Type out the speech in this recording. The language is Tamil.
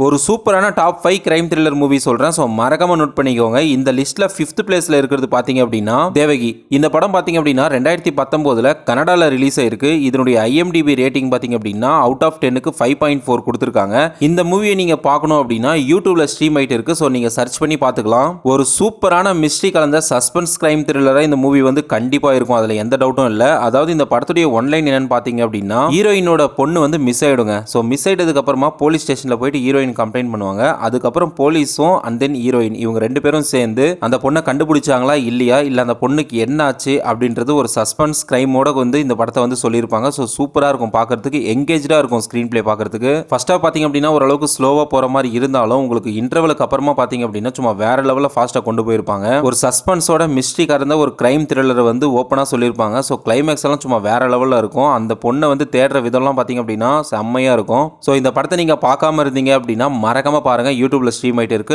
ஒரு சூப்பரான டாப் 5 கிரைம் த்ரில்லர் மூவி சொல்றேன். ஸோ மறக்காம நோட் பண்ணிக்கோங்க. இந்த லிஸ்ட்ல 5th பிளேஸ்ல இருக்கிறது பாத்தீங்க அப்படின்னா தேவகி. இந்த படம் பாத்தீங்க அப்படின்னா 2019 கனடால ரிலீஸ் ஆயிருக்கு. இதனுடைய IMDb ரேட்டிங் பாத்தீங்க அப்படின்னா அவுட் ஆஃப் 10க்கு 5.4 கொடுத்துருக்காங்க. இந்த மூவியை நீங்க பார்க்கணும் அப்படின்னா யூடியூப்ல ஸ்ட்ரீம் ஆயிட்டு இருக்கு. ஸோ நீங்க சர்ச் பண்ணி பார்த்துக்கலாம். ஒரு சூப்பரான மிஸ்ட்ரி கலந்த சஸ்பென்ஸ் கிரைம் த்ரில்லரா இந்த மூவி வந்து கண்டிப்பா இருக்கும். அதுல எந்த டவுட்டும் இல்ல. அதாவது இந்த படத்துடைய ஒன்லைன் என்னன்னு பாத்தீங்க அப்படின்னா ஹீரோயினோட பொண்ணு வந்து மிஸ் ஆயிடுங்க. ஸோ மிஸ் ஆயிட்டதுக்கு அப்புறமா போலீஸ் ஸ்டேஷன்ல போயிட்டு ஹீரோயின் கம்ப்ளைண்ட் பண்ணுவாங்க. அதுக்கப்புறம் போலீஸும் அண்ட் தென் ஹீரோயின் இவங்க ரெண்டு பேரும் சேர்ந்து அந்த பொண்ணை கண்டுபிடிச்சாங்களா இல்லையா, இல்ல அந்த பொண்ணுக்கு என்ன ஆச்சு அப்படின்றது ஒரு சஸ்பென்ஸ் கிரைமோட வந்து இந்த படத்தை வந்து சொல்லியிருப்பாங்க. ஸோ சூப்பரா இருக்கும் பார்க்கறதுக்கு, எங்கேஜா இருக்கும் ஸ்கிரீன் பிளே பார்க்கறதுக்கு. ஃபர்ஸ்டா பாத்தீங்க அப்படின்னா ஓரளவுக்கு ஸ்லோவா போற மாதிரி இருந்தாலும் உங்களுக்கு இன்டர்வலுக்கு அப்புறமா பாத்தீங்க அப்படின்னா சும்மா வேற லெவல்ல ஃபாஸ்டா கொண்டு போயிருப்பாங்க. ஒரு சஸ்பென்ஸோட மிஸ்ட்ரி கலந்த ஒரு கிரைம் த்ரில்லர் வந்து ஓப்பனா சொல்லியிருப்பாங்க. ஸோ கிளைமேக்ஸ் எல்லாம் சும்மா வேற லெவல்ல இருக்கும். அந்த பொண்ணை வந்து தேடுற விதம்லாம் பாத்தீங்க அப்படின்னா செம்மையா இருக்கும். ஸோ இந்த படத்தை நீங்க பார்க்காம இருந்தீங்க அப்படின்னா மறக்காம பாருங்க. யூடியூப்ல ஸ்ட்ரீம் ஆயிட்டு இருக்கு.